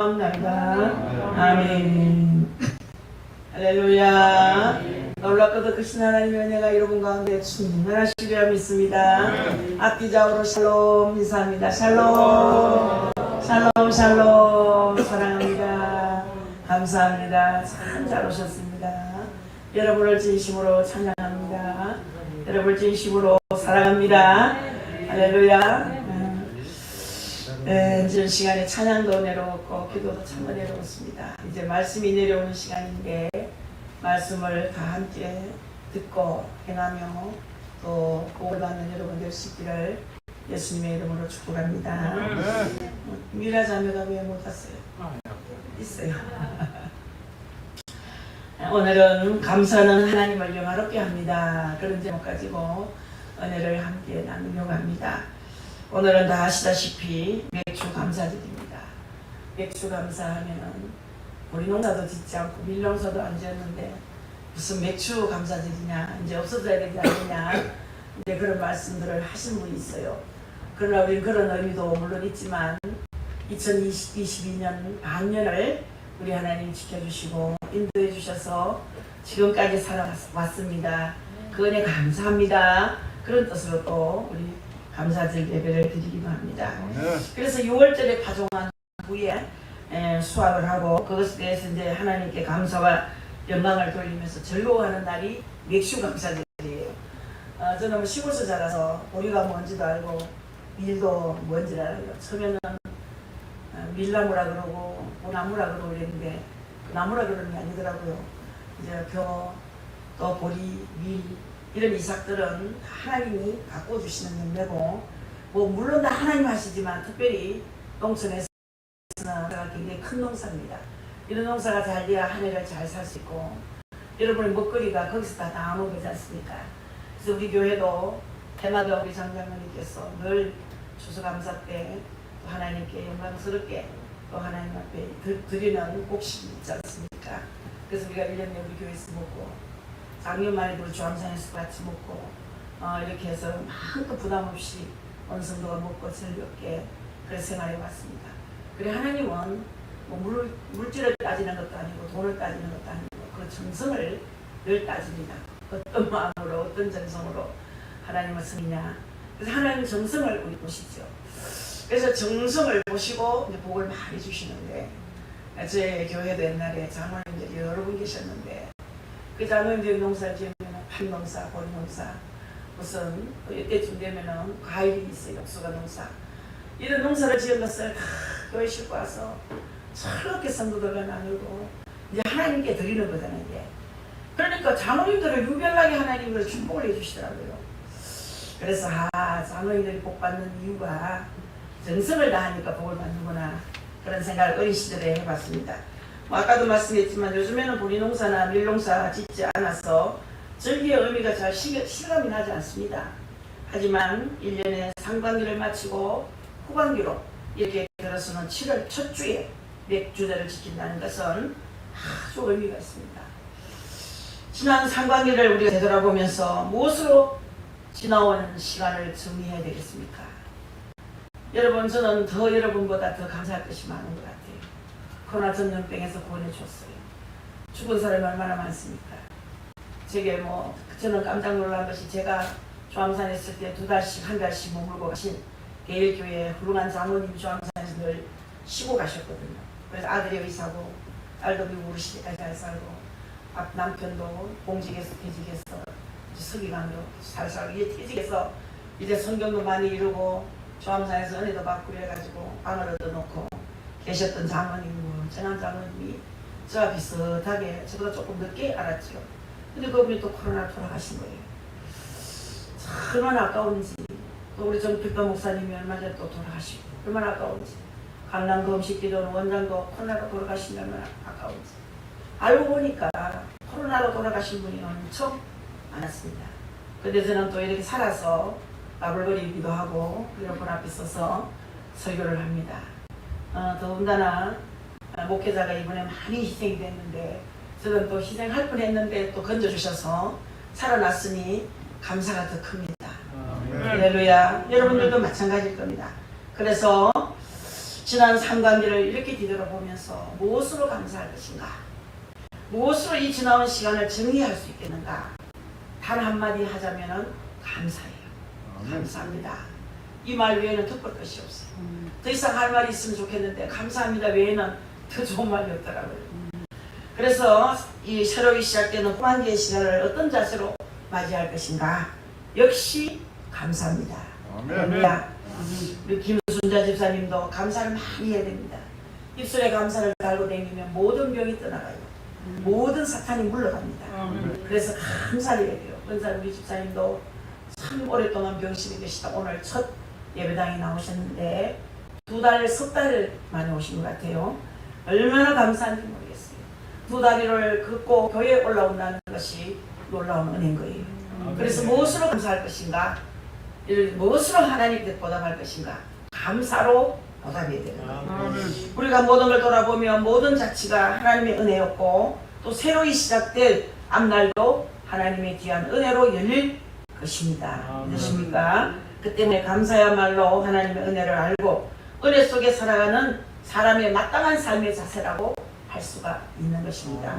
감사합니다. 아멘. 할렐루야. 놀랍고도 크신 하나님의 은혜가 여러분 가운데 충만하시리라 믿습니다. 악기자우로 샬롬 인사합니다. 샬롬 샬롬 샬롬 사랑합니다. 감사합니다. 참 잘 오셨습니다. 여러분을 진심으로 찬양합니다. 여러분을 진심으로 사랑합니다. 할렐루야. 이제 시간에 찬양도 내려오고 기도도 참 내려오습니다. 이제 말씀이 내려오는 시간인데 말씀을 다 함께 듣고 행하며 또 복을 받는 여러분 될 수 있기를 예수님의 이름으로 축복합니다. 미라 자매가 왜 못 왔어요? 있어요. 오늘은 감사는 하나님을 영화롭게 합니다. 그런 제목 가지고 은혜를 함께 나누려고 합니다. 오늘은 다 아시다시피 맥주 감사절입니다. 맥주 감사하면은 우리 농사도 짓지 않고 밀농사도 안 지었는데 무슨 맥주 감사절이냐, 이제 없어져야 되지 않느냐, 이제 그런 말씀들을 하신 분이 있어요. 그러나 우리는 그런 의미도 물론 있지만 2022년 반년을 우리 하나님 지켜주시고 인도해 주셔서 지금까지 살아왔습니다. 그 은혜 감사합니다. 그런 뜻으로 또 우리 감사절 예배를 드리기도 합니다. 그래서 6월절에 파종한 후에 수확을 하고 그것에 대해서 이제 하나님께 감사와 영광을 돌리면서 즐거워하는 날이 맥주 감사절이에요. 저는 뭐 시골에서 자라서 보리가 뭔지도 알고 밀도 뭔지를 알아요. 처음에는 밀나무라 그러고 나무라 그러고 그랬는데 나무라 그러는 게 아니더라고요. 이제 벼, 또 보리, 밀 이런 이삭들은 하나님이 바꿔주시는 열매고 뭐 물론 다 하나님 하시지만 특별히 농촌에서는 굉장히 큰 농사입니다. 이런 농사가 잘 돼야 한 해를 잘 살 수 있고 여러분의 먹거리가 거기서 다 나눠보지 않습니까? 그래서 우리 교회도 해마다 우리 장장로님께서 늘 추수감사 때 또 하나님께 영광스럽게 또 하나님 앞에 드리는 곡식이 있지 않습니까? 그래서 우리가 1년에 우리 교회에서 먹고 작년만 해도 주암산에서 같이 먹고 이렇게 해서 마음껏 부담 없이 어느 정도가 먹고 즐겁게 그런 생활해 왔습니다. 그래 하나님은 뭐 물질을 따지는 것도 아니고 돈을 따지는 것도 아니고 그 정성을 늘 따집니다. 어떤 마음으로 어떤 정성으로 하나님을 섬기냐. 그래서 하나님 정성을 우리 보시죠. 그래서 정성을 보시고 이제 복을 많이 주시는데 제 교회도 옛날에 장로님들이 여러 분 계셨는데 그 장로님들이 농사를 지으면 판농사, 보리농사 무슨 이때쯤 되면은 과일이 있어요. 역수가 농사 이런 농사를 지은 것을 다 교회 싣고 와서 즐겁게 성도들과 나누고 이제 하나님께 드리는 거잖아요. 이게. 그러니까 장로님들을 유별나게 하나님으로 축복을 해주시더라고요. 그래서 장로님들이 복 받는 이유가 정성을 다하니까 복을 받는구나 그런 생각을 어린 시절에 해봤습니다. 아까도 말씀했지만 요즘에는 보리농사나 밀농사 짓지 않아서 절기의 의미가 잘 실감이 나지 않습니다. 하지만 1년에 상반기를 마치고 후반기로 이렇게 들어서는 7월 첫 주에 맥주제를 지킨다는 것은 아주 의미가 있습니다. 지난 상반기를 우리가 되돌아보면서 무엇으로 지나온 시간을 정리해야 되겠습니까? 여러분 저는 더 여러분보다 더 감사할 것이 많은 것 같아요. 코로나 전염병에서 구원해 줬어요. 죽은 사람이 얼마나 많습니까? 제게 뭐 저는 깜짝 놀란 것이 제가 조암산에 있을 때 2달씩 1달씩 머물고 가신 개일교회 훌륭한 장로님 조암산에서 늘 쉬고 가셨거든요. 그래서 아들이 의사고 딸도 미국 시대까지 잘 살고 남편도 공직에서 퇴직해서 서기관으로 살살고 이제 퇴직해서 이제 성경도 많이 이루고 조암산에서 은혜도 받고 이래가지고 방을 얻어놓고 계셨던 장로님, 전한 장로님이 저와 비슷하게 저보다 조금 늦게 알았죠. 근데 그분이 또 코로나 돌아가신 거예요. 얼마나 아까운지. 또 우리 정필도 목사님이 얼마 전에 또 돌아가시고 얼마나 아까운지. 강남도 음식기도는 원장도 코로나로 돌아가신 얼마나 아까운지. 알고 보니까 코로나로 돌아가신 분이 엄청 많았습니다. 근데 저는 또 이렇게 살아서 나불거리기도 하고 여러분 앞에 서서 설교를 합니다. 더군다나 목회자가 이번에 많이 희생이 됐는데 저는 또 희생할 뻔했는데 또 건져주셔서 살아났으니 감사가 더 큽니다. 할렐루야. 여러분들도 마찬가지일 겁니다. 그래서 지난 상반기를 이렇게 뒤돌아보면서 무엇으로 감사할 것인가? 무엇으로 이 지나온 시간을 정리할 수 있겠는가? 단 한마디 하자면은 감사해요. 감사합니다. 이 말 외에는 덮을 것이 없어요. 더 이상 할 말이 있으면 좋겠는데 감사합니다 외에는 더 좋은 말이 없더라고요. 그래서 이 새로이 시작되는 후반기의 시간을 어떤 자세로 맞이할 것인가? 역시 감사합니다. 아멘. 우리 김순자 집사님도 감사를 많이 해야 됩니다. 입술에 감사를 달고 다니면 모든 병이 떠나가요. 모든 사탄이 물러갑니다. 그래서 감사를 해야 돼요. 은사 우리 집사님도 참 오랫동안 병실에 계시다 오늘 첫 예배당에 나오셨는데 2달, 석 달을 많이 오신 것 같아요. 얼마나 감사한지 모르겠어요. 2다리를 걷고 교회에 올라온다는 것이 놀라운 은혜인 거예요. 그래서 무엇으로 감사할 것인가? 무엇으로 하나님께 보답할 것인가? 감사로 보답해야 되는 우리가 모든 걸 돌아보면 모든 자치가 하나님의 은혜였고 또 새로이 시작될 앞날도 하나님의 귀한 은혜로 열릴 것입니다. 믿으십니까? 그 때문에 감사야말로 하나님의 은혜를 알고 은혜 속에 살아가는 사람의 마땅한 삶의 자세라고 할 수가 있는 것입니다.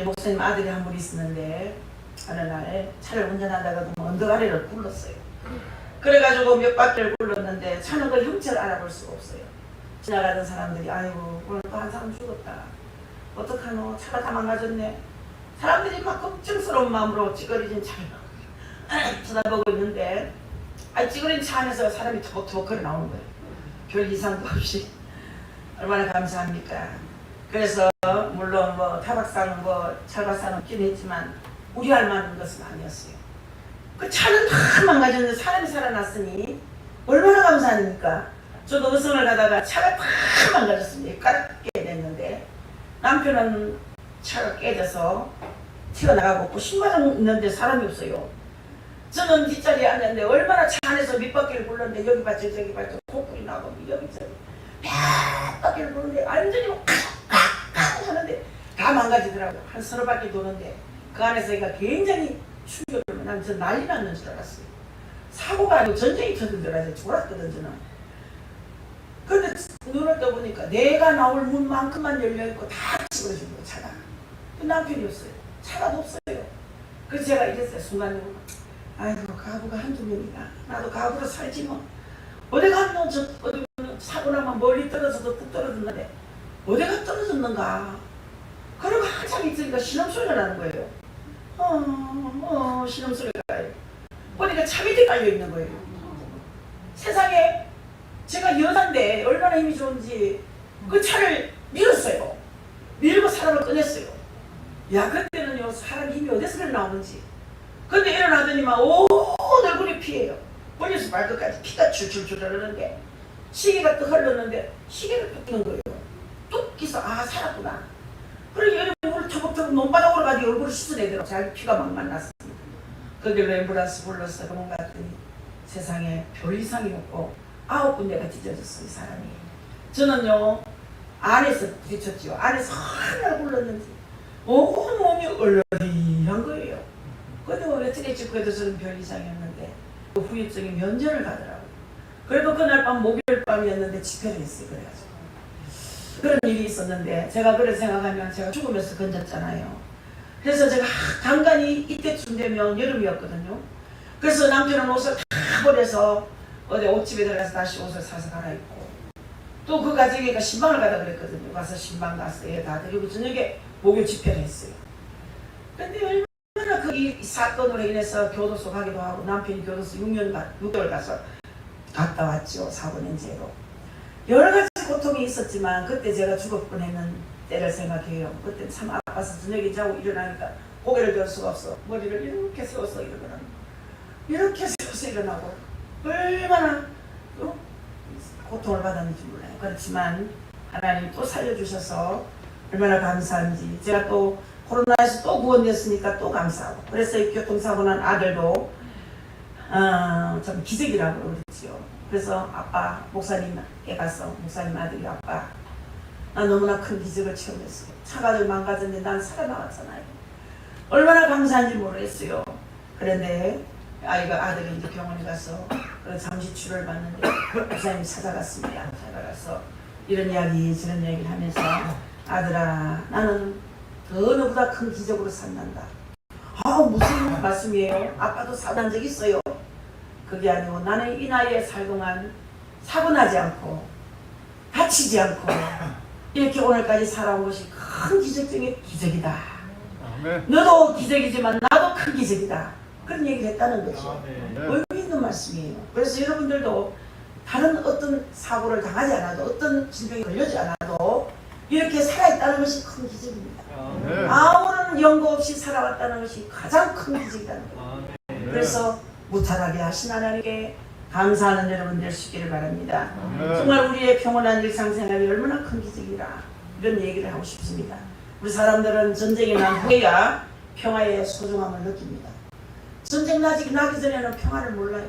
목사님 아들이 한 분 있었는데 어느 날 차를 운전하다가 언덕 아래를 굴렀어요. 그래가지고 몇 바퀴를 굴렀는데 차는 그 형체를 알아볼 수가 없어요. 지나가던 사람들이 아이고 오늘 또 한 사람 죽었다. 어떡하노? 차가 다 망가졌네. 사람들이 막 걱정스러운 마음으로 찌그러진 차를 쳐다보고 있는데 찌그러진 차 안에서 사람이 톡톡 걸어 나오는 거예요. 별 이상도 없이. 얼마나 감사합니까? 그래서 물론 뭐 타박사는 뭐 철박사는 없긴 했지만 우리 할 만한 것은 아니었어요. 그 차는 다 망가졌는데 사람이 살아났으니 얼마나 감사합니까? 저도 의성을 가다가 차가 다 망가졌습니다. 까맣게 됐는데 남편은 차가 깨져서 튀어나가고 신발장 있는데 사람이 없어요. 저는 뒷자리에 앉았는데 얼마나 차 안에서 밑바퀴를 굴렀는데 여기 봤죠 저기 봤죠 코뿔이 나고 여기저기 몇 바퀴를 굴렀는데 완전히 칵칵 하는데 다 망가지더라고요. 한 서너 바퀴 도는데 그 안에서 그러니까 굉장히 충격을 난 저 난리 났는 줄 알았어요. 사고가 아니고 전쟁이 터진 줄 알았어요. 죽었거든 저는. 그런데 눈을 떠보니까 내가 나올 문만큼만 열려있고 다 찌그러진 거예요 차가. 남편이 없어요. 차가 없어요. 그래서 제가 이랬어요. 순간적으로 아이고 가부가 한두 명이다. 나도 가부로 살지 뭐. 어디 갔노? 저 어디 사고 나면 멀리 떨어져도 뚝 떨어졌는데 어디가 떨어졌는가? 그러고 한참 있으니까 신음소리가 나는 거예요. 신음소리가 나요. 보니까 차 밑에 깔려있는 거예요. 세상에 제가 여자인데 얼마나 힘이 좋은지 그 차를 밀었어요. 밀고 사람을 꺼냈어요. 야 그때는요 사람 힘이 어디서 나오는지. 근데 일어나더니만 온 얼굴이 피해요. 머리에서 발끝까지 피가 줄줄줄 흐르는데 시계가 또 흘렀는데 시계를 뜯는 거예요. 뚝 끼서 아 살았구나. 그러니 물을 터벅터벅 논바닥으로 가지고 얼굴을 씻어내더라고. 자기 피가 막 만났습니다. 거기로 앰뷸런스 불렀어. 그만 갔더니 세상에 별 이상이 없고 9군데가 찢어졌어요 사람이. 저는요 안에서 부딪혔지요. 안에서 하나 굴렀는지 온 몸이 얼얼한 거예요. 근데 어떻게 집에도 저는 별 이상이었는데 그 후유증이 면전을 가더라고요. 그래도 그날 밤 목요일 밤이었는데 집회를 했어요. 그래가지고 그런 일이 있었는데 제가 그래 생각하면 제가 죽으면서 건졌잖아요. 그래서 제가 간간히 이때쯤 되면 여름이었거든요. 그래서 남편은 옷을 다 버려서 어디 옷집에 들어가서 다시 옷을 사서 갈아입고 또 그 가정이가 신방을 가다 그랬거든요. 가서 신방 가서 애 다 드리고 저녁에 목요 집회를 했어요. 근데 얼마나 그 이 사건으로 인해서 교도소 가기도 하고 남편이 교도소 6개월 가서 갔다 왔죠. 사고 낸 죄로. 여러 가지 고통이 있었지만 그때 제가 죽을 뻔했는 때를 생각해요. 그때 참 아파서 저녁에 자고 일어나니까 고개를 들 수가 없어. 머리를 이렇게 세워서 일어나고 이렇게 세워서 일어나고 얼마나 고통을 받았는지 몰라요. 그렇지만 하나님 또 살려주셔서 얼마나 감사한지. 제가 또 코로나에서 또 구원됐으니까 또 감사하고. 그래서 이 교통사고 난 아들도 참 기적이라고 그랬지요. 그래서 아빠 목사님에 가서 목사님 아들이 아빠 나 너무나 큰 기적을 체험했어요. 차가 좀 망가졌는데 난 살아나왔잖아요. 얼마나 감사한지 모르겠어요. 그런데 아들이 이제 병원에 가서 잠시 치료를 받는데 목사님이 찾아갔습니다. 찾아가서 이런 이야기 저런 이야기를 하면서 아들아 나는 더 너보다 큰 기적으로 산단다. 아 무슨 말씀이에요? 아빠도 사고난 적 있어요. 그게 아니고 나는 이 나이에 살 동안 사고 나지 않고 다치지 않고 이렇게 오늘까지 살아온 것이 큰 기적 중에 기적이다. 아멘. 너도 기적이지만 나도 큰 기적이다. 그런 얘기를 했다는 거죠. 아멘. 의미 있는 말씀이에요. 그래서 여러분들도 다른 어떤 사고를 당하지 않아도 어떤 질병에 걸리지 않아도 이렇게 살아있다는 것이 큰 기적입니다. 아멘. 아무런 연고 없이 살아왔다는 것이 가장 큰 기적이라는 거예요. 그래서 무탈하게 하신 하나님께 감사하는 여러분 될 수 있기를 바랍니다. 아멘. 정말 우리의 평온한 일상생활이 얼마나 큰 기적이라 이런 얘기를 하고 싶습니다. 우리 사람들은 전쟁이 난 후에야 평화의 소중함을 느낍니다. 전쟁 나기 전에는 평화를 몰라요.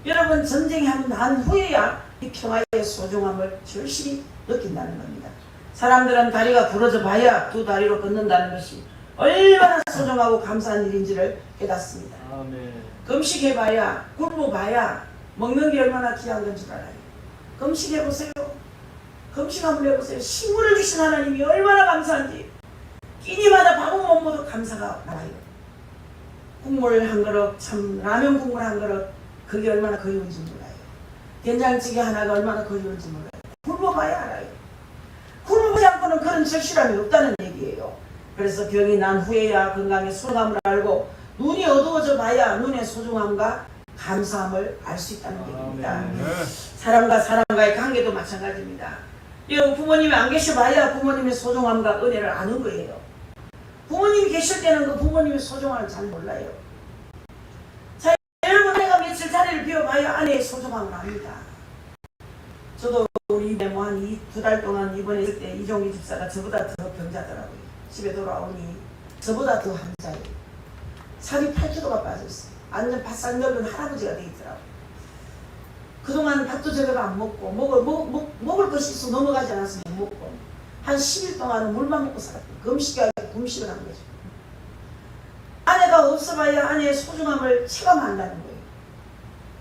여러분 전쟁이 난 후에야 이 평화의 소중함을 절실히 느낀다는 겁니다. 사람들은 다리가 부러져 봐야 두 다리로 걷는다는 것이 얼마나 소중하고 감사한 일인지를 깨닫습니다. 금식해봐야 굶어봐야 먹는 게 얼마나 귀한 건 줄 알아요. 금식해보세요. 금식 한번 해보세요. 식물을 주신 하나님이 얼마나 감사한지 끼니마다 밥은 못 먹어도 감사가 나와요. 국물 한 그릇, 참 라면 국물 한 그릇 그게 얼마나 그리운지 몰라요. 된장찌개 하나가 얼마나 그리운지 몰라요. 굶어봐야 알아요. 굶어보지 않고는 그런 절실함이 없다는 얘기예요. 그래서 병이 난 후에야 건강의 소중함을 알고 눈이 어두워져 봐야 눈의 소중함과 감사함을 알 수 있다는 얘기입니다. 사람과 사람과의 관계도 마찬가지입니다. 여러분 부모님이 안 계셔봐야 부모님의 소중함과 은혜를 아는 거예요. 부모님이 계실 때는 그 부모님의 소중함을 잘 몰라요. 자, 여러분 내가 며칠 자리를 비워봐야 아내의 소중함을 압니다. 저도 우리 입에 한 2달 동안 입원했을 때 이종기 집사가 저보다 더 병자더라고요. 집에 돌아오니 저보다 더 한자예요. 살이 8kg가 빠졌어요. 완전 바싹 넓은 할아버지가 돼 있더라고요. 그동안 밥도 제대로 안 먹고 먹을 것이 있어 넘어가지 않아서 못 먹고 한 10일 동안은 물만 먹고 살았어요. 금식을 한 거죠. 아내가 없어봐야 아내의 소중함을 체감한다는 거예요.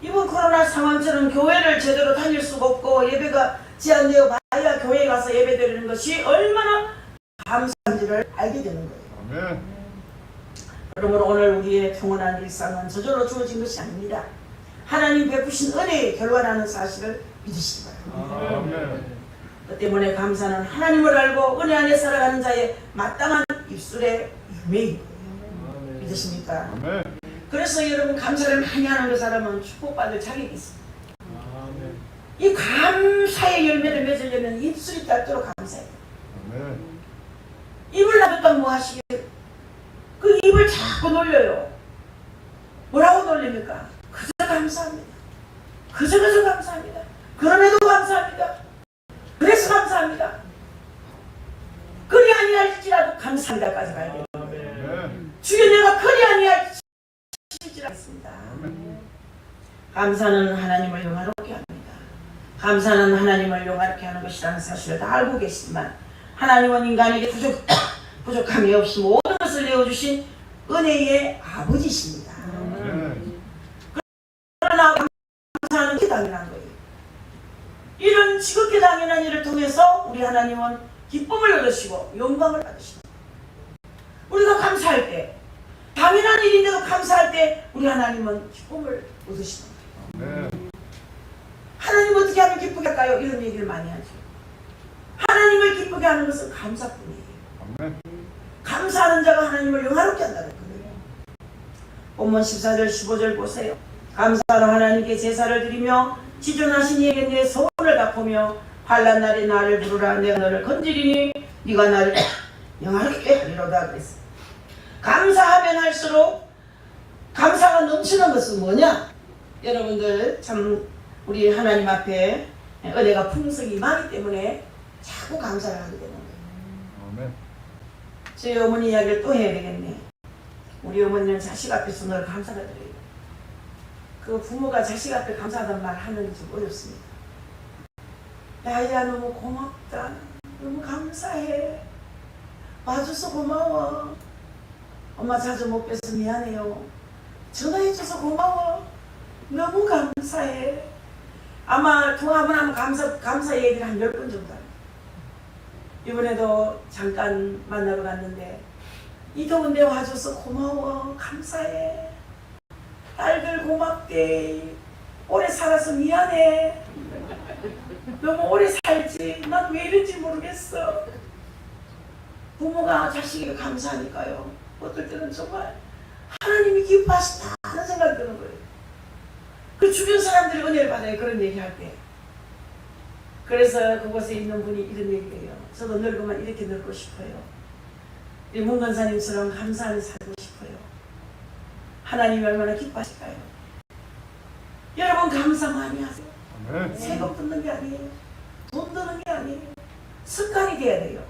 이번 코로나 상황처럼 교회를 제대로 다닐 수가 없고 예배가 제한되어 봐야 교회에 가서 예배 드리는 것이 얼마나 감사한지를 알게 되는 거예요. 아멘. 그러므로 오늘 우리의 평온한 일상은 저절로 주어진 것이 아닙니다. 하나님 베푸신 은혜의 결과라는 사실을 믿으시기 바랍니다. 아멘. 그 때문에 감사는 하나님을 알고 은혜 안에 살아가는 자의 마땅한 입술의 유명인 거예요. 믿으십니까? 아멘. 그래서 여러분 감사를 많이 하는 그 사람은 축복받을 자격이 있습니다. 이 감사의 열매를 맺으려면 입술이 닳도록 감사해요. 아멘. 입을 놔뒀다면 뭐 하시겠어요? 그 입을 자꾸 놀려요. 뭐라고 놀립니까? 그저 감사합니다. 그저 감사합니다. 그럼에도 감사합니다. 그래서 감사합니다. 그리 아니할지라도 감사합니다까지 가야 돼요. 주여 내가 그리 아니할지라겠습니다. 감사는 하나님을 영화롭게 합니다. 감사는 하나님을 영화롭게 하는 것이라는 사실을 다 알고 계시지만 하나님은 인간에게 부족함이 없이 모든 것을 내어주신 은혜의 아버지십니다. 그러나 감사하는 게 당연한 거예요. 이런 지극히 당연한 일을 통해서 우리 하나님은 기쁨을 얻으시고 영광을 받으십니다. 우리가 감사할 때 당연한 일인데도 감사할 때 우리 하나님은 기쁨을 얻으시는 거예요. 하나님 어떻게 하면 기쁘게 할까요? 이런 얘기를 많이 하죠. 하나님을 기쁘게 하는 것은 감사뿐이에요. 감사하는 자가 하나님을 영화롭게 한다는 거예요. 본문 14절 15절 보세요. 감사로 하나님께 제사를 드리며 지존하신 이에게 내 소원을 갚으며 환난 날에 나를 부르라. 내가 너를 건지리니 네가 나를 영화롭게 하리로다 그랬어요. 감사하면 할수록 감사가 넘치는 것은 뭐냐? 여러분들 참 우리 하나님 앞에 은혜가 풍성이 많기 때문에 자꾸 감사를 하게 되는 거예요. 아멘. 저희 어머니 이야기를 또 해야 되겠네. 우리 어머니는 자식 앞에서 늘 감사가 드려요. 그 부모가 자식 앞에 감사하다는 말 하는 게 좀 어렵습니다. 야야 너무 고맙다. 너무 감사해. 봐줘서 고마워. 엄마 자주 못 뵈서 미안해요. 전화해줘서 고마워. 너무 감사해. 아마 통화만 하면 감사 얘기를 한 10번 정도 합니다. 이번에도 잠깐 만나러 갔는데 이 더운데 와줘서 고마워, 감사해, 딸들 고맙대, 오래 살아서 미안해, 너무 오래 살지, 난 왜 이런지 모르겠어. 부모가 자식에게 감사하니까요, 어떨 때는 정말 하나님이 기뻐하신다 하는 생각이 드는 거예요. 그 주변 사람들이 은혜를 받아요, 그런 얘기할 때. 그래서 그곳에 있는 분이 이런 얘기를 해요. 저도 늙으면 이렇게 늙고 싶어요. 이 문건사님처럼 감사하게 살고 싶어요. 하나님이 얼마나 기뻐하실까요? 여러분 감사 많이 하세요. 아멘. 세금 붙는 게 아니에요. 돈 드는 게 아니에요. 습관이 돼야 돼요.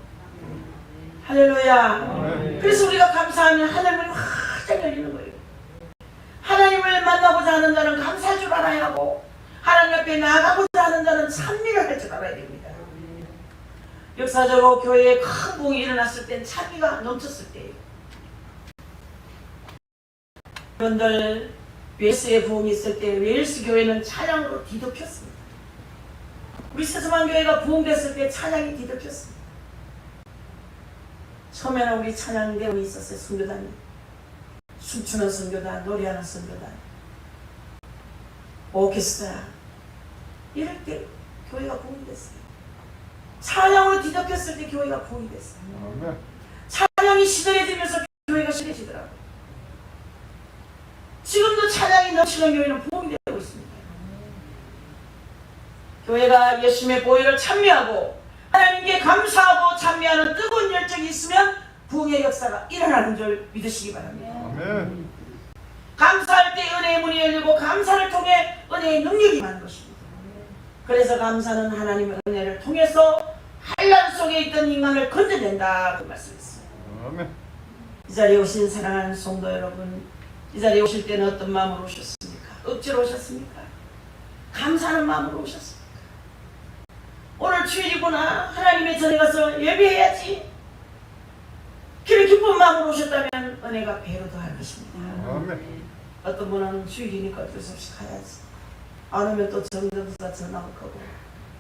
할렐루야. 아멘. 그래서 우리가 감사하면 하늘문이 활짝 열리는 거예요. 하나님을 만나고자 하는 자는 감사할 줄 알아야 하고, 하나님 앞에 나아가고자 하는 자는 찬미를 할 줄 알아야 됩니다. 역사적으로 교회에 큰 부흥이 일어났을 땐 찬미가 넘쳤을 때예요. 여러분들 웨일스의 부흥이 있을 때 웨일스 교회는 찬양으로 뒤덮였습니다. 우리 세수만 교회가 부흥됐을 때 찬양이 뒤덮였습니다. 처음에는 우리 찬양대원이 있었어요. 선교단이 춤추는 선교단, 노래하는 선교단, 오케스트라, 이럴 때 교회가 부흥이 됐어요. 찬양으로 뒤덮였을 때 교회가 부흥이 됐어요. 아멘. 찬양이 시들해지면서 교회가 시들해지더라고요. 지금도 찬양이 넘치는 교회는 부흥이 되고 있습니다. 교회가 예수님의 보혈을 찬미하고 하나님께 감사하고 찬미하는 뜨거운 열정이 있으면 부흥의 역사가 일어나는 줄 믿으시기 바랍니다. 아멘. 감사할 때 은혜의 문이 열리고 감사를 통해 은혜의 능력이 임하는 것입니다. 그래서 감사는 하나님의 은혜를 통해서 한란 속에 있던 인간을 건져낸다 그 말씀했어요. 아멘. 이 자리에 오신 사랑하는 성도 여러분, 이 자리에 오실 때는 어떤 마음으로 오셨습니까? 억지로 오셨습니까? 감사하는 마음으로 오셨습니까? 오늘 주일이구나, 하나님의 전에 가서 예배해야지, 그런 기쁜 마음으로 오셨다면 은혜가 배로 더할 것입니다. 아멘. 어떤 분은 주일이니까 어쩔 수 없이 가야지, 안 오면 또 정정수사 전화 올 거고,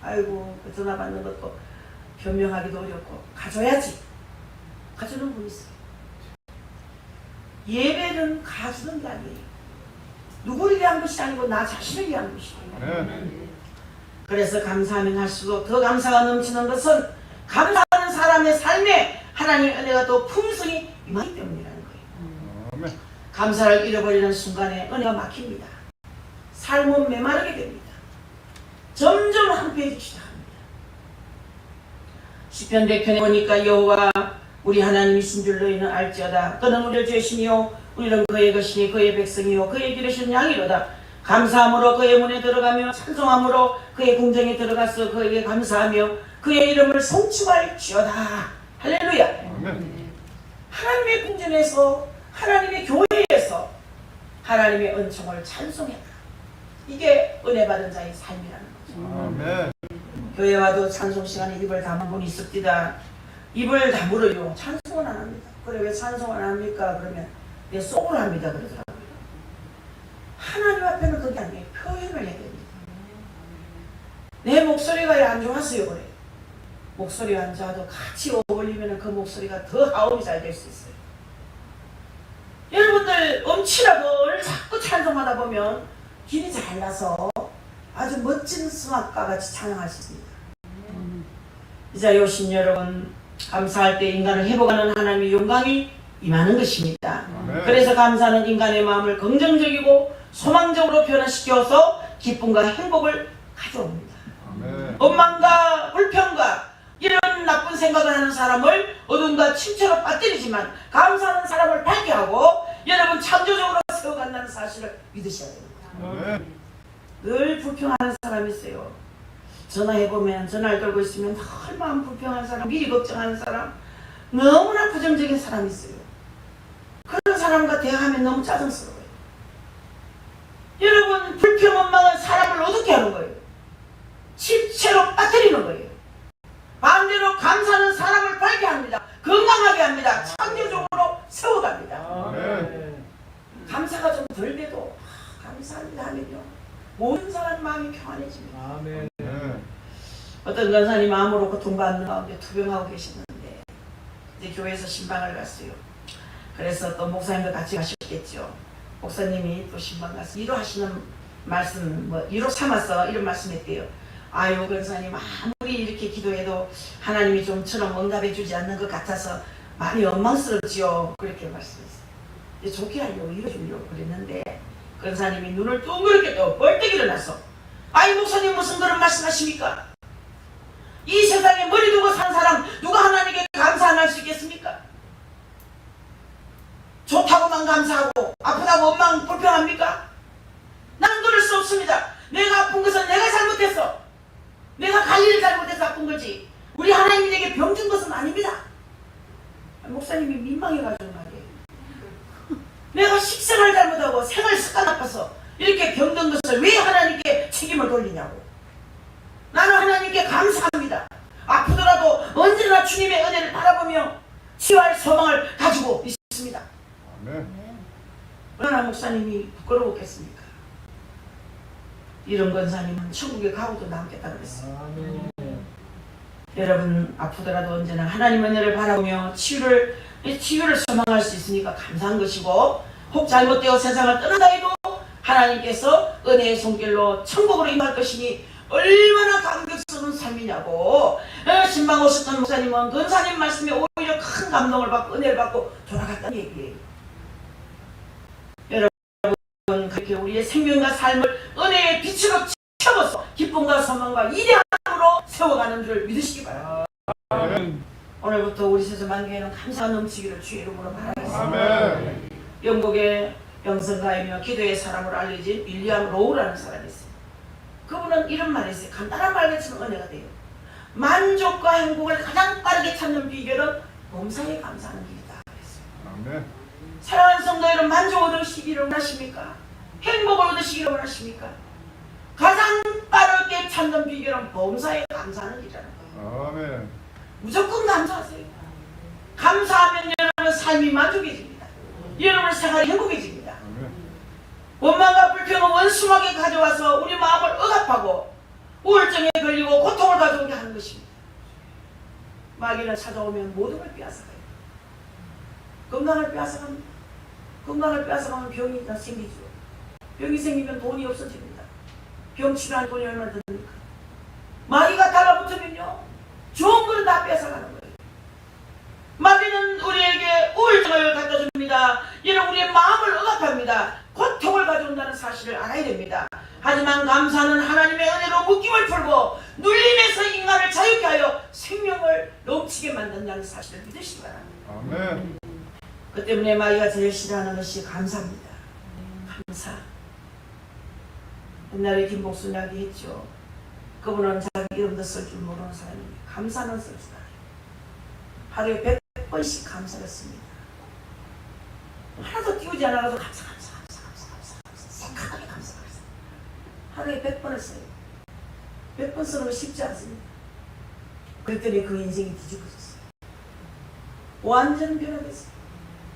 아이고 그 전화 받는 것도 변명하기도 어렵고, 가줘야지, 가주는 분이 있어요. 예배는 가주는 게 아니에요. 누구를 위한 것이 아니고 나 자신을 위한 것이에요. 아멘. 그래서 감사하면 할수록 더 감사가 넘치는 것은 감사하는 사람의 삶에 하나님의 은혜가 더 풍성히 임하기 때문이라는 거예요. 아멘. 감사를 잃어버리는 순간에 은혜가 막힙니다. 삶은 메마르게 됩니다. 점점 한패해지기 시작합니다. 시편 100편에 보니까 여호와 우리 하나님이신 줄 너희는 알지어다. 그는 우리를 죄시니요 우리는 그의 것이니 그의 백성이요 그의 기르신 양이로다. 감사함으로 그의 문에 들어가며 찬송함으로 그의 궁정에 들어가서 그에게 감사하며 그의 이름을 성취할지어다. 할렐루야. 아멘. 하나님의 궁전에서, 하나님의 교회에서 하나님의 은총을 찬송해라. 이게 은혜 받은 자의 삶이라는 거죠. 아멘. 교회 와도 찬송 시간에 입을 다문 분이 있습니다. 입을 다물어요. 찬송은 안 합니다. 그래 왜 찬송 안 합니까? 그러면 내 속을 합니다 그러더라고요. 하나님 앞에는 그게 아니에요. 표현을 해야 됩니다. 내 목소리가 안 좋았어요 그래. 목소리가 안 좋아도 같이 어울리면 그 목소리가 더 하음이 잘 될 수 있어요. 여러분들 음치라고 자꾸 찬송하다 보면 길이 잘 나서 아주 멋진 수학과 같이 찬양할 수 있습니다. 이 자리에 오신 여러분, 감사할 때 인간을 회복하는 하나님의 영광이 임하는 것입니다. 아멘. 그래서 감사는 인간의 마음을 긍정적이고 소망적으로 변화시켜서 기쁨과 행복을 가져옵니다. 아멘. 원망과 불평과 이런 나쁜 생각을 하는 사람을 어둠과 침체로 빠뜨리지만 감사하는 사람을 밝게 하고 여러분 창조적으로 세워간다는 사실을 믿으셔야 됩니다. 아멘. 늘 불평하는 사람이 있어요. 전화해보면 전화를 걸고 있으면 늘 마음 불평하는 사람, 미리 걱정하는 사람, 너무나 부정적인 사람이 있어요. 그런 사람과 대화하면 너무 짜증스러워요. 여러분 불평 원망은 사람을 어둡게 하는 거예요. 침체로 빠뜨리는 거예요. 반대로 감사는 사람을 밝게 합니다. 건강하게 합니다. 창조적으로 세워갑니다. 아멘. 감사가 좀 덜 돼도 감사합니다 하면요 모든 사람 마음이 평안해집니다. 아멘. 어떤 권사님 마음으로 고통받는 가운데 투병하고 계시는데 이제 교회에서 신방을 갔어요. 그래서 또 목사님도 같이 가셨겠죠. 목사님이 또 신방 가서 위로하시는 말씀, 위로 삼아서 이런 말씀했대요. 아유 권사님, 아무리 이렇게 기도해도 하나님이 좀처럼 응답해 주지 않는 것 같아서 많이 원망스럽지요. 그렇게 말씀했어요. 이제 좋게 하려고 이뤄주려고 그랬는데 권사님이 눈을 둥그렇게 떠 벌떡 일어나서, 아이 목사님 무슨 그런 말씀하십니까? 이 세상에 머리 두고 산 사람 누가 하나님께 감사 안 할 수 있겠습니까? 좋다고만 감사하고 아프다고 원망 불평합니까? 나는 그럴 수 없습니다. 내가 아픈 것은 내가 잘못했어. 내가 관리를 잘못해서 아픈 거지 우리 하나님이 내게 병 준 것은 아닙니다. 목사님이 민망해가지고 말이에요. 내가 식생활 잘못하고 생활 습관 나빠서 이렇게 병든 것을 왜 하나님께 책임을 돌리냐고. 나는 하나님께 감사합니다. 아프더라도 언제나 주님의 은혜를 바라보며 치유할 소망을 가지고 있습니다. 얼마나 목사님이 부끄러웠겠습니까? 이런 권사님은 천국에 가고도 남겠다 그랬어요. 여러분 아프더라도 언제나 하나님의 은혜를 바라보며 치유를 소망할 수 있으니까 감사한 것이고, 혹 잘못되어 세상을 떠난다 해도 하나님께서 은혜의 손길로 천국으로 임할 것이니 얼마나 감격스러운 삶이냐고. 신방 오셨던 목사님은 권사님 말씀에 오히려 큰 감동을 받고 은혜를 받고 돌아갔다는 얘기예요. 여러분 그렇게 우리의 생명과 삶을 은혜의 빛으로 채워서 기쁨과 소망과 이대함으로 세워가는 줄 믿으시기 바랍니다. 오늘부터 우리 세조만교회는 감사 넘치기를 주의 이름으로 바라겠습니다. 영국의 영성가이며 기도의 사람으로 알려진 윌리엄 로우라는 사람이 있어요. 그분은 이런 말을 했어요. 간단한 말같지만 은혜가 돼요. 만족과 행복을 가장 빠르게 찾는 비결은 범사에 감사하는 길이다 그랬어요. 사랑하는 성도 여러분, 만족 얻으시기를 원하십니까? 행복을 얻으시기를 원하십니까? 가장 빠르게 찾는 비결은 범사에 감사하는 길이라는 거예요. 무조건 감사하세요. 감사하면 여러분 삶이 만족해집니다. 여러분의 생활이 행복해집니다. 원망과 불평은 원수하게 가져와서 우리 마음을 억압하고 우울증에 걸리고 고통을 가져오게 하는 것입니다. 마귀는 찾아오면 모든 걸 빼앗아가요. 건강을 빼앗아갑니다. 건강을 빼앗아가면 병이 다 생기죠. 병이 생기면 돈이 없어집니다. 병 치료할 돈이 얼마나 듭니까? 마귀가 달라붙으면요 좋은 거는 다 뺏어가는 거예요. 마귀는 우리에게 우울증을 갖다 줍니다. 이는 우리의 마음을 억압합니다. 고통을 가져온다는 사실을 알아야 됩니다. 하지만 감사는 하나님의 은혜로 묶임을 풀고 눌림에서 인간을 자유케 하여 생명을 넘치게 만든다는 사실을 믿으시기 바랍니다. 그 때문에 마귀가 제일 싫어하는 것이 감사입니다. 감사. 옛날에 김복순 이야기 했죠. 그분은 자기 이름도 쓸 줄 모르는 사람입니다. 감사는 쓸 줄 알아요. 하루에 100번씩 감사를 씁니다. 하나도 띄우지 않아도 감사. 생각하게 감사를 써요. 하루에 100번을 써요. 100번 쓰는 거 쉽지 않습니다. 그랬더니 그 인생이 뒤집어졌어요. 완전 변화됐어요.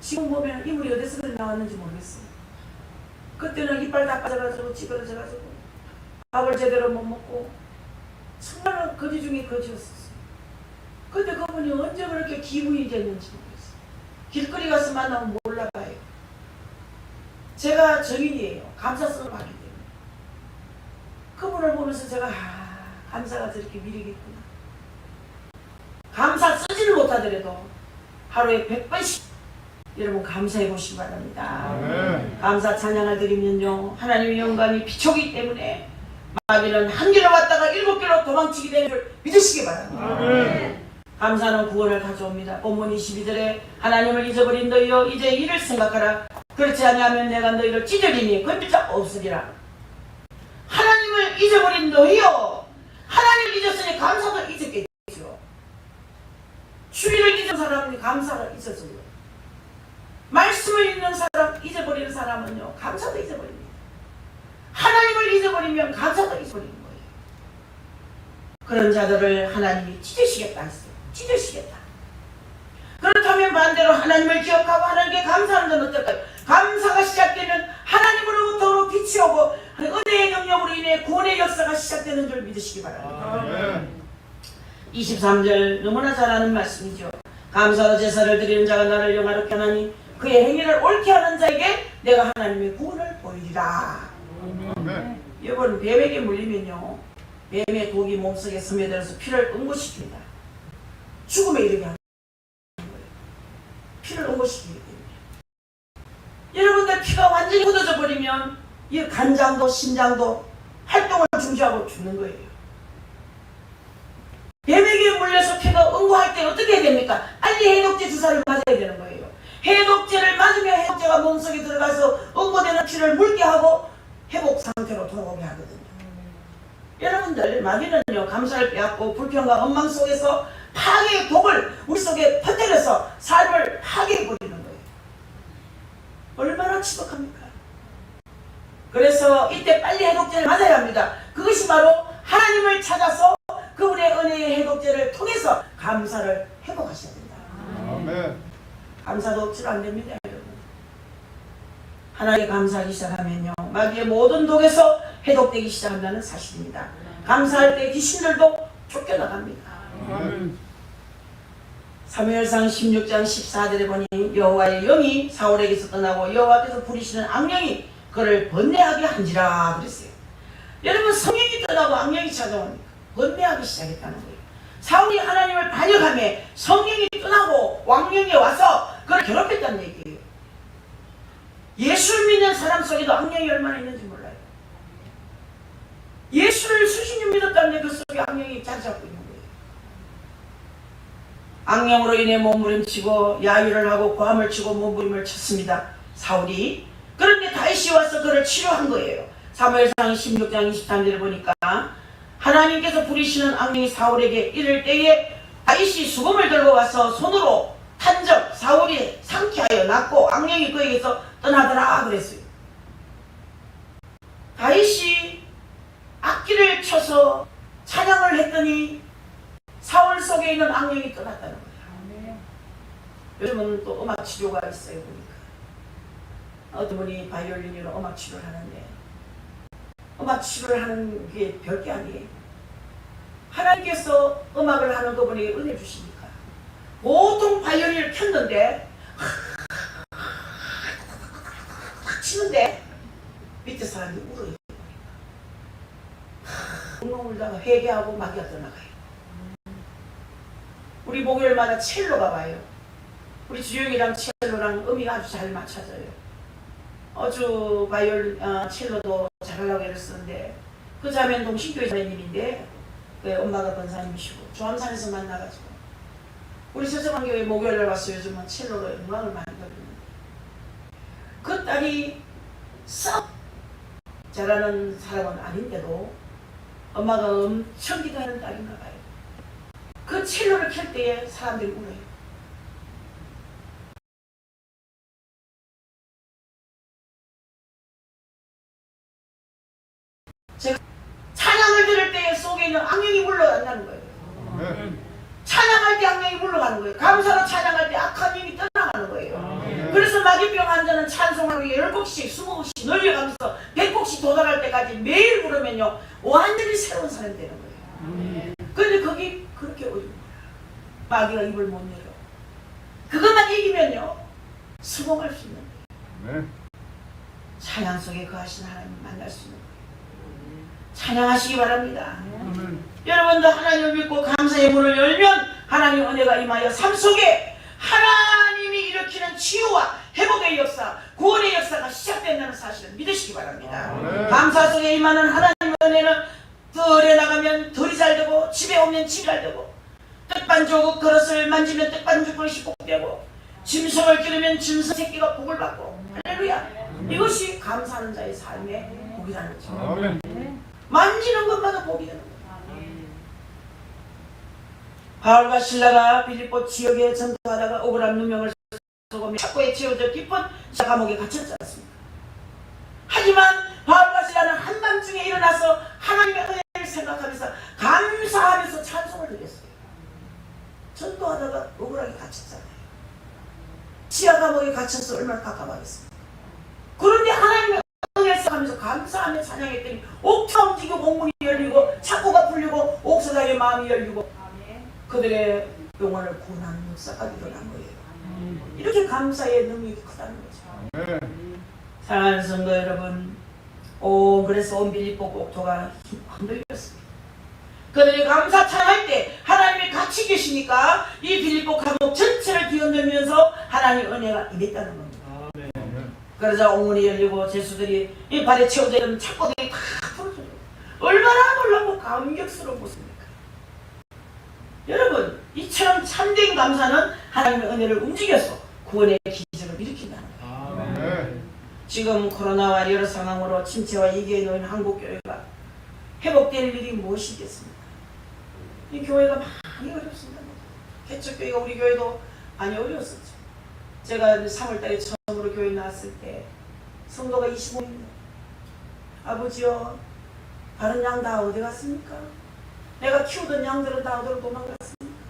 지금 보면 이물이 어디서 나왔는지 모르겠어요. 그때는 이빨 다 빠져가지고 찌그러져가지고 밥을 제대로 못 먹고 정말 거지 중에 거지였었어요. 근데 그분이 언제 그렇게 기분이 됐는지 모르겠어요. 길거리 가서 만나면 몰라봐요. 제가 정인이에요. 감사성을 받기 때문에. 그분을 보면서 제가 감사가 저렇게 미리겠구나. 감사 쓰지를 못하더라도 하루에 100번씩 여러분 감사해 보시기 바랍니다. 감사 찬양을 드리면요 하나님의 영광이 비추기 때문에 마귀는 한 길로 왔다가 7길로 도망치게 되는 줄 믿으시기 바랍니다. 감사는 구원을 가져옵니다. 본문 22절에 하나님을 잊어버린 너희여 이제 이를 생각하라. 그렇지 아니하면 내가 너희를 찢으리니 건질 자 없으리라. 하나님을 잊어버린 너희여, 하나님을 잊었으니 감사도 잊었겠죠. 주의를 잊은 사람이 감사를 잊었어요. 말씀을 읽는 사람, 잊어버리는 사람은요 감사도 잊어버립니다. 하나님을 잊어버리면 감사도 잊어버리는 거예요. 그런 자들을 하나님이 찢으시겠다 했어요. 찢으시겠다. 그렇다면 반대로 하나님을 기억하고 하나님께 감사하는 건 어떨까요? 감사가 시작되면 하나님으로부터 빛이 오고 은혜의 능력 능력으로 인해 구원의 역사가 시작되는 줄 믿으시기 바랍니다. 아멘. 23절 너무나 잘 아는 말씀이죠. 감사와 제사를 드리는 자가 나를 영화롭게 하나니 그의 행위를 옳게 하는 자에게 내가 하나님의 구원을 보이리라. 아멘. 여러분, 뱀에게 물리면요, 뱀의 독이 몸속에 스며들어서 피를 응고시킵니다. 죽음에 이르게 하는 거예요. 피를 응고시키기 때문에. 여러분들 피가 완전히 굳어져 버리면 이 간장도 심장도 활동을 중지하고 죽는 거예요. 뱀에게 물려서 피가 응고할 때 어떻게 해야 됩니까? 빨리 해독제 주사를 맞아야 되는 거예요. 해독제를 맞으면 해독제가 몸속에 들어가서 응고되는 피를 묽게 하고 회복 상태로 돌아오게 하거든요. 여러분들, 마귀는요, 감사를 빼앗고 불평과 원망 속에서 파괴의 독을 우리 속에 퍼뜨려서 삶을 파괴해버리는 거예요. 얼마나 지독합니까? 그래서 이때 빨리 해독제를 맞아야 합니다. 그것이 바로 하나님을 찾아서 그분의 은혜의 해독제를 통해서 감사를 회복하셔야 된다. 아멘. 감사도 억지로 안 됩니다, 여러분. 하나님께 감사하기 시작하면요, 마귀의 모든 독에서 해독되기 시작한다는 사실입니다. 감사할 때 귀신들도 쫓겨나갑니다. 아멘. 사무엘상 16장 14절에 보니 여호와의 영이 사울에게서 떠나고 여호와께서 부리시는 악령이 그를 번뇌하게 한지라 그랬어요. 여러분, 성령이 떠나고 악령이 찾아오니까 번뇌하기 시작했다는 거예요. 사울이 하나님을 반역하며 성령이 떠나고 왕령이 와서 그를 괴롭혔다는 얘기예요. 예수를 믿는 사람 속에도 악령이 얼마나 있는지 몰라요. 예수를 수십 년 믿었다는데 그 속에 악령이 자리 잡고 있는 거예요. 악령으로 인해 몸부림치고 야유를 하고 고함을 치고 몸부림을 쳤습니다, 사울이. 그런데 다윗이 와서 그를 치료한 거예요. 사무엘상 16장 23절을 보니까 하나님께서 부리시는 악령이 사울에게 이를 때에 다윗이 수금을 들고 와서 손으로 탄적 사울이 상쾌하여 낫고 악령이 그에게서 떠나더라 그랬어요. 다윗이 악기를 쳐서 찬양을 했더니 사울 속에 있는 악령이 떠났다는 거예요. 요즘은 또 음악 치료가 있어요. 보니까 어떤 분이 바이올린으로 음악 치료를 하는데 음악 치료를 하는 게 별게 아니에요. 하나님께서 음악을 하는 그분에게 은혜 주시니까 보통 바이올린을 켰는데 치는데 밑에 사람이 울어요. 웅웅 울다가 회개하고 마귀가 떠나가요. 우리 목요일마다 첼로가 와요. 우리 주영이랑 첼로랑 음이가 아주 잘 맞춰져요. 어주 바이올 첼로도 잘하려고 애를 쓰는데 그 자매는 동신교회 자매님인데 그 엄마가 권사님이시고 조암산에서 만나가지고 우리 서정한교회 목요일에 와서 요즘은 첼로로 음악을 많이 들으는데 그 딸이 썩 잘하는 사람은 아닌데도 엄마가 엄청 기도하는 딸인가 봐요. 그 첼로를 켤 때에 사람들이 울어요. 제가 찬양을 들을 때 속에 있는 악령이 물러간다는 거예요. 아멘. 찬양할 때 악령이 물러가는 거예요. 감사로 찬양할 때 악한 힘이 떠나가는 거예요. 아멘. 그래서 마귀병 환자는 찬송하고 10곡씩 20곡씩 늘려가면서 100곡씩 도달할 때까지 매일 부르면요 완전히 새로운 사람이 되는 거예요. 그런데 거기 그렇게 어려운 거야. 마귀가 입을 못 열어. 그것만 이기면요 수긍할 수 있는 거예요. 아멘. 찬양 속에 거하신 하나님 만날 수 있는 거예요. 찬양하시기 바랍니다. 아멘. 여러분도 하나님을 믿고 감사의 문을 열면 하나님 은혜가 임하여 삶 속에 하나님이 일으키는 치유와 회복의 역사, 구원의 역사가 시작된다는 사실을 믿으시기 바랍니다. 아멘. 감사 속에 임하는 하나님의 은혜는 들에 나가면 들이 잘 되고 집에 오면 집이 잘 되고 떡반죽 그릇을 만지면 떡반죽 그릇이 복되고 짐승을 기르면 짐승 새끼가 복을 받고 할렐루야. 이것이 감사하는 자의 삶의 복이라는 거죠. 아멘. 만지는 것마다 복이 되는 거예요. 바울과 신라가 빌립보 지역에 전도하다가 억울한 누명을 속으며 착고에 채워져 깊은 감옥에 갇혔지 않습니까? 하지만 바울과 신라는 한밤중에 일어나서 하나님의 은혜를 생각하면서 감사하면서 찬송을 드렸어요. 전도하다가 억울하게 갇혔잖아요. 지하 감옥에 갇혀서 얼마나 깝깝하겠습니까? 그런데 하나님의 은혜를 생각하면서 감사 감사하며 찬양했더니 옥차 움직이고 옥문이 열리고 창고가 풀리고 옥사장의 마음이 열리고 그들의 영혼을 구원하는 역사가 일어난 거예요. 이렇게 감사의 능력이 크다는 거죠. 사랑하는 성도 여러분, 그래서 온 빌립보 국토가 흔들렸습니다. 그들이 감사 찬양할 때 하나님이 같이 계시니까 이 빌립보 감옥 전체를 뒤흔들면서 하나님의 은혜가 임했다는 겁니다. 그러자 옥문이 열리고 제수들이 이 발에 채워져 있는 창고들이 다 풀어져요. 얼마나 놀라고 감격스러운 것입니까? 여러분, 이처럼 참된 감사는 하나님의 은혜를 움직여서 구원의 기적을 일으킨다는 거예요. 지금 코로나와 여러 상황으로 침체와 위기에 놓인 한국교회가 회복될 일이 무엇이겠습니까? 이 교회가 많이 어렵습니다. 개척교회가 우리 교회도 많이 어려웠었죠. 제가 3월달에 처음으로 교회 나왔을 때 성도가 25명입니다. 아버지요, 다른 양 다 어디 갔습니까? 내가 키우던 양들은 다 어디로 도망갔습니까?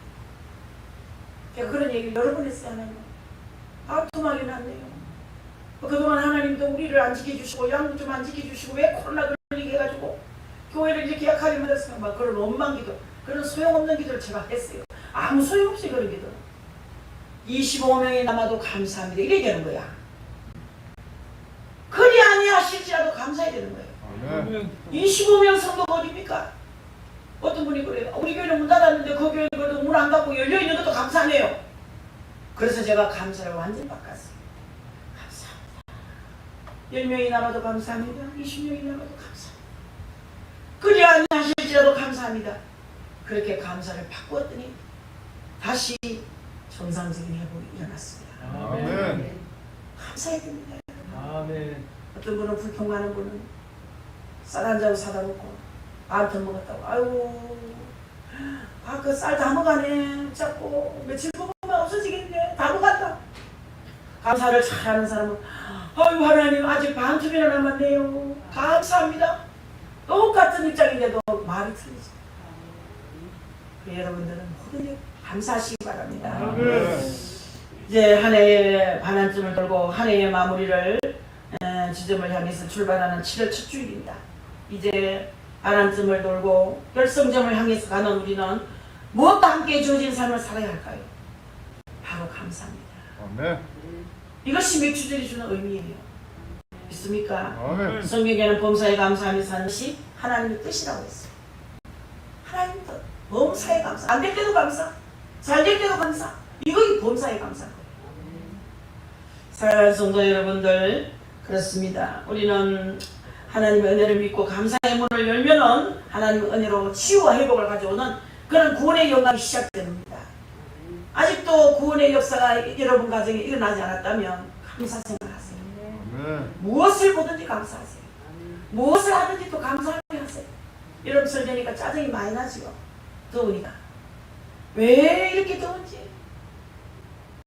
제가 그런 얘기를 여러 번 했어요. 하나님. 두막이 났네요. 그동안 하나님도 우리를 안 지켜주시고 양도 좀 안 지켜주시고 왜 코로나 걸리게 해가지고 교회를 이렇게 약하게 만들었을까? 막 그런 원망 기도, 그런 소용없는 기도를 제가 했어요. 아무 소용없이 그런 기도. 25명이 남아도 감사합니다. 이래야 되는 거야. 그리 아니하실지라도 감사해야 되는 거예요. 25명 성도가 어딥니까? 어떤 분이 그래요. 우리 교회는 문 닫았는데 그 교회는 그래도 문 안 닫고 열려있는 것도 감사하네요. 그래서 제가 감사를 완전히 바꿨어요. 감사합니다. 10명이 남아도 감사합니다. 20명이 남아도 감사합니다. 그리 아니하실지라도 감사합니다. 그렇게 감사를 바꾸었더니 다시 정상적인 회복이 일어났습니다. 아멘. 감사해야 됩니다. 아멘. 어떤 분은 불평하는 분은 쌀 한 자루 사다 놓고 반통 먹었다고. 아이고, 그 쌀 다 먹가네. 자꾸 며칠 먹으면 없어지겠네. 다 먹었다. 감사를 잘하는 사람은 아이고 하나님 아직 반tum이나 남았네요. 감사합니다. 똑같은 입장인데도 말이 틀리죠. 여러분들은 모든 일 감사하시기 바랍니다. 이제 한 해의 반환점을 돌고 한 해의 마무리를 지점을 향해서 출발하는 7월 첫 주일입니다. 이제 반환점을 돌고 결성점을 향해서 가는 우리는 무엇과 함께 주어진 삶을 살아야 할까요? 바로 감사합니다. 아멘. 이것이 맥주절이 주는 의미예요. 믿습니까? 아멘. 성경에는 범사에 감사하며 사는 것이 하나님의 뜻이라고 했어요. 하나님 뜻, 범사에 감사. 안 될 때도 감사, 잘 될 때도 감사. 이것이 범사에 감사인 거예요. 사랑하는 성도 여러분들, 그렇습니다. 우리는 하나님의 은혜를 믿고 감사의 문을 열면은 하나님의 은혜로 치유와 회복을 가져오는 그런 구원의 영광이 시작됩니다. 아직도 구원의 역사가 여러분 가정에 일어나지 않았다면 감사 생각하세요. 아멘. 무엇을 보든지 감사하세요. 무엇을 하든지 또 감사하세요. 여러분 설교니까 짜증이 많이 나죠. 더우니까. 왜 이렇게 더운지.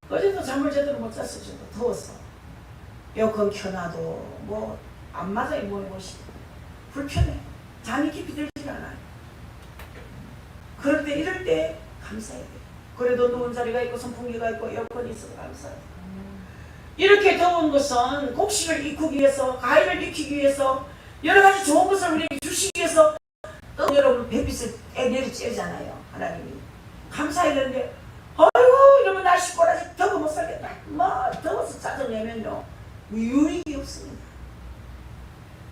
어제도 잠을 제대로 못 잤어요. 저도 더워서. 에어컨 켜놔도 뭐 안마당에 모여보시 불편해. 잠이 깊이 들지 않아요. 그럴 때 이럴 때 감사해야 돼요. 그래도 누운 자리가 있고 선풍기가 있고 에어컨이 있어서 감사해요. 이렇게 더운 것은 곡식을 익히기 위해서, 가위를 익히기 위해서, 여러 가지 좋은 것을 우리에게 주시기 위해서 또 여러분 햇빛을 내리쬐잖아요. 하나님이. 감사해야 되는데 아이고 이러면 날씨 꼬라지 더워 못 살겠다. 뭐 더워서 짜증내면요 유익이 없습니다.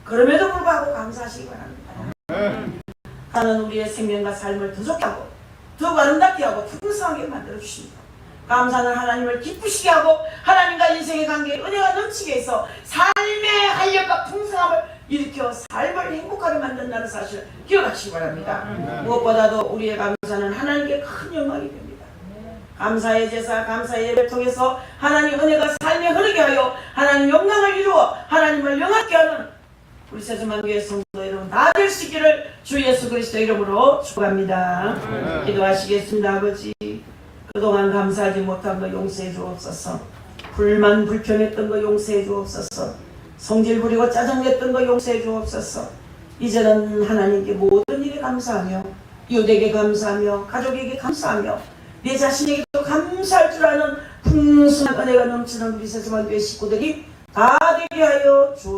그럼에도 불구하고 감사하시기 바랍니다. 하나는 우리의 생명과 삶을 더 좋게 하고 더 아름답게 하고 풍성하게 만들어 주십니다. 감사는 하나님을 기쁘시게 하고 하나님과 인생의 관계에 은혜가 넘치게 해서 삶의 활력과 풍성함을 일으켜 삶을 행복하게 만든다는 사실을 기억하시기 바랍니다. 무엇보다도 우리의 감사는 하나님께 큰 영광이 됩니다. 감사의 제사, 감사의 예배를 통해서 하나님 은혜가 삶에 흐르게 하여 하나님 영광을 이루어 하나님을 영화롭게 하는 우리 세수만교회 성도 여러분 다 될 수 있기를 주 예수 그리스도 이름으로 축복합니다. 기도하시겠습니다. 아버지, 그동안 감사하지 못한 거 용서해 주옵소서. 불만 불평했던 거 용서해 주옵소서. 성질 부리고 짜증냈던 거 용서해 주옵소서. 이제는 하나님께 모든 일에 감사하며 이웃에게 감사하며 가족에게 감사하며 내 자신에게도 감사할 줄 아는 풍성한 은혜가 넘치는 우리 세수만교회 식구들이 다 되게 하여 주옵소서.